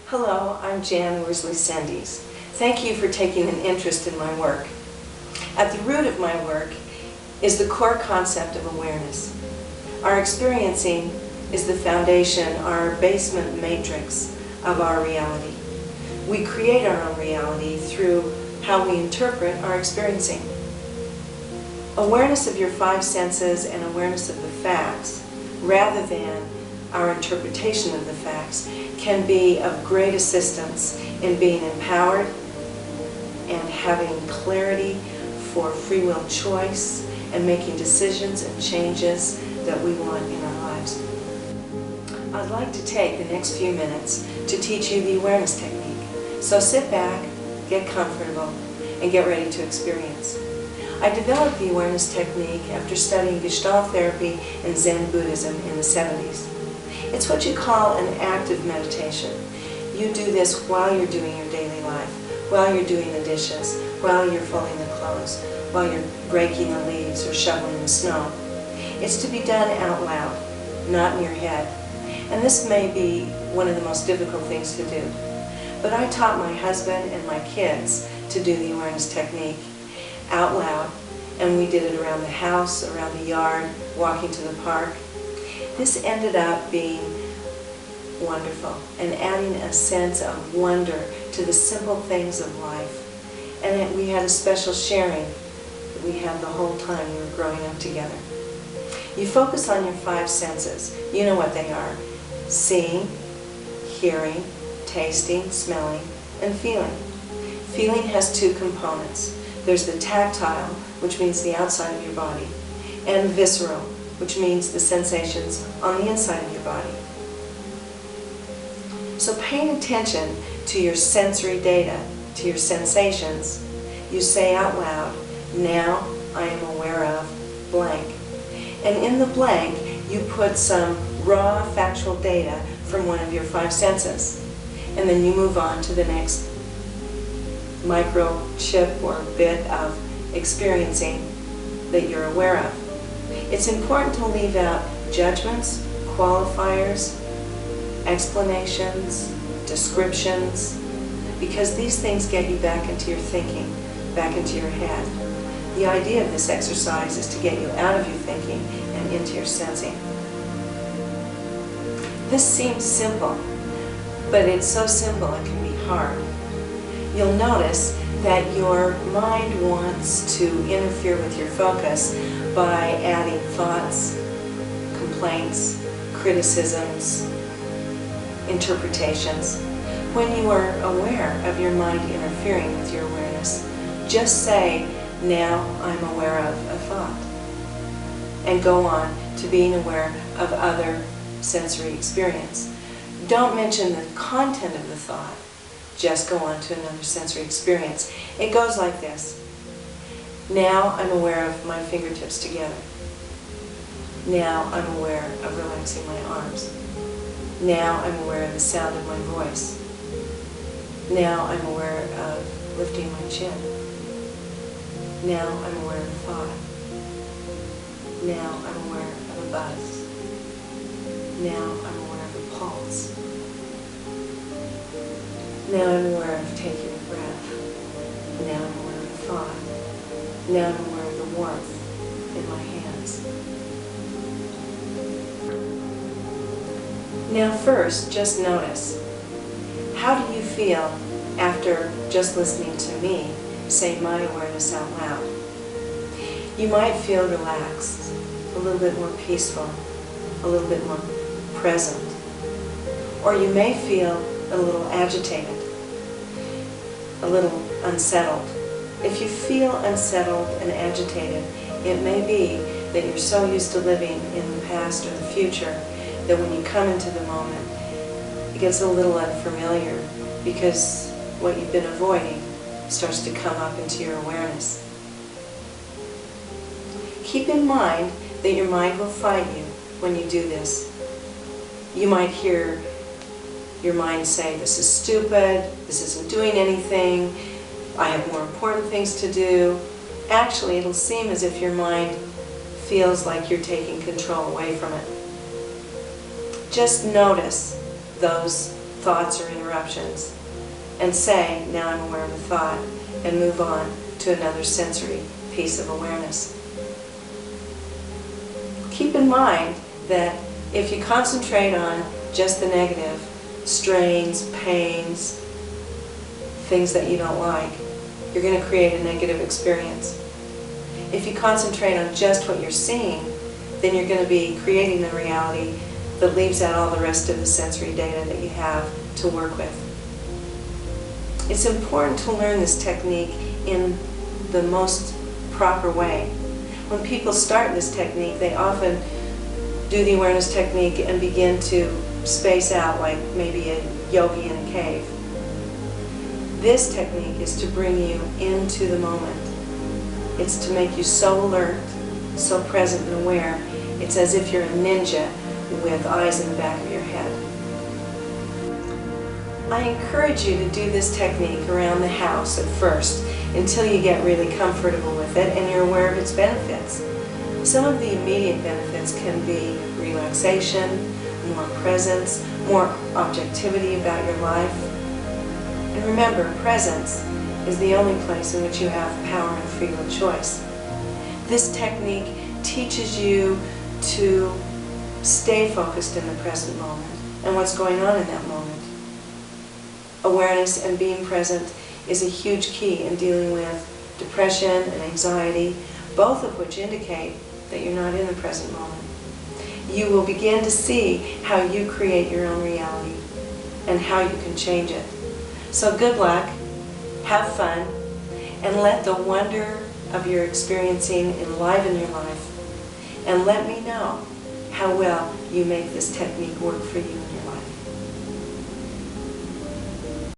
Hello, I'm Jan Cendese. Thank you for taking an interest in my work. At the root of my work is the core concept of awareness. Our experiencing is the foundation, our basement matrix of our reality. We create our own reality through how we interpret our experiencing. Awareness of your five senses and awareness of the facts, rather than our interpretation of the facts, can be of great assistance in being empowered and having clarity for free will choice and making decisions and changes that we want in our lives. I'd like to take the next few minutes to teach you the awareness technique. So sit back, get comfortable, and get ready to experience. I developed the awareness technique after studying Gestalt therapy and Zen Buddhism in the 70s. It's what you call an active meditation. You do this while you're doing your daily life, while you're doing the dishes, while you're folding the clothes, while you're raking the leaves or shoveling the snow. It's to be done out loud, not in your head. And this may be one of the most difficult things to do. But I taught my husband and my kids to do the awareness technique out loud, and we did it around the house, around the yard, walking to the park. This ended up being wonderful and adding a sense of wonder to the simple things of life. And we had a special sharing that we had the whole time we were growing up together. You focus on your five senses. You know what they are: seeing, hearing, tasting, smelling, and feeling. Feeling has two components. There's the tactile, which means the outside of your body, and visceral, which means the sensations on the inside of your body. So paying attention to your sensory data, to your sensations, you say out loud, "Now I am aware of blank." And in the blank, you put some raw factual data from one of your five senses. And then you move on to the next microchip or bit of experiencing that you're aware of. It's important to leave out judgments, qualifiers, explanations, descriptions, because these things get you back into your thinking, back into your head. The idea of this exercise is to get you out of your thinking and into your sensing. This seems simple, but it's so simple it can be hard. You'll notice that your mind wants to interfere with your focus by adding thoughts, complaints, criticisms, interpretations. When you are aware of your mind interfering with your awareness, just say, "Now I'm aware of a thought," and go on to being aware of other sensory experience. Don't mention the content of the thought, just go on to another sensory experience. It goes like this: "Now I'm aware of my fingertips together. Now I'm aware of relaxing my arms. Now I'm aware of the sound of my voice. Now I'm aware of lifting my chin. Now I'm aware of a thought. Now I'm aware of a buzz. Now I'm aware of a pulse. Now I'm aware of taking a breath. Now I'm aware of a thought. Now I'm aware of the warmth in my hands." Now first, just notice, how do you feel after just listening to me say my awareness out loud? You might feel relaxed, a little bit more peaceful, a little bit more present. Or you may feel a little agitated, a little unsettled. If you feel unsettled and agitated, it may be that you're so used to living in the past or the future that when you come into the moment, it gets a little unfamiliar because what you've been avoiding starts to come up into your awareness. Keep in mind that your mind will fight you when you do this. You might hear your mind say, "This is stupid, this isn't doing anything, I have more important things to do." Actually, it'll seem as if your mind feels like you're taking control away from it. Just notice those thoughts or interruptions, and say, now I'm aware of a thought, and move on to another sensory piece of awareness. Keep in mind that if you concentrate on just the negative, strains, pains, things that you don't like, you're going to create a negative experience. If you concentrate on just what you're seeing, then you're going to be creating the reality that leaves out all the rest of the sensory data that you have to work with. It's important to learn this technique in the most proper way. When people start this technique, they often do the awareness technique and begin to space out like maybe a yogi in a cave. This technique is to bring you into the moment. It's to make you so alert, so present and aware. It's as if you're a ninja with eyes in the back of your head. I encourage you to do this technique around the house at first until you get really comfortable with it and you're aware of its benefits. Some of the immediate benefits can be relaxation, more presence, more objectivity about your life. And remember, presence is the only place in which you have power and freedom of choice. This technique teaches you to stay focused in the present moment and what's going on in that moment. Awareness and being present is a huge key in dealing with depression and anxiety, both of which indicate that you're not in the present moment. You will begin to see how you create your own reality and how you can change it. So good luck, have fun, and let the wonder of your experiencing enliven your life. And let me know how well you make this technique work for you.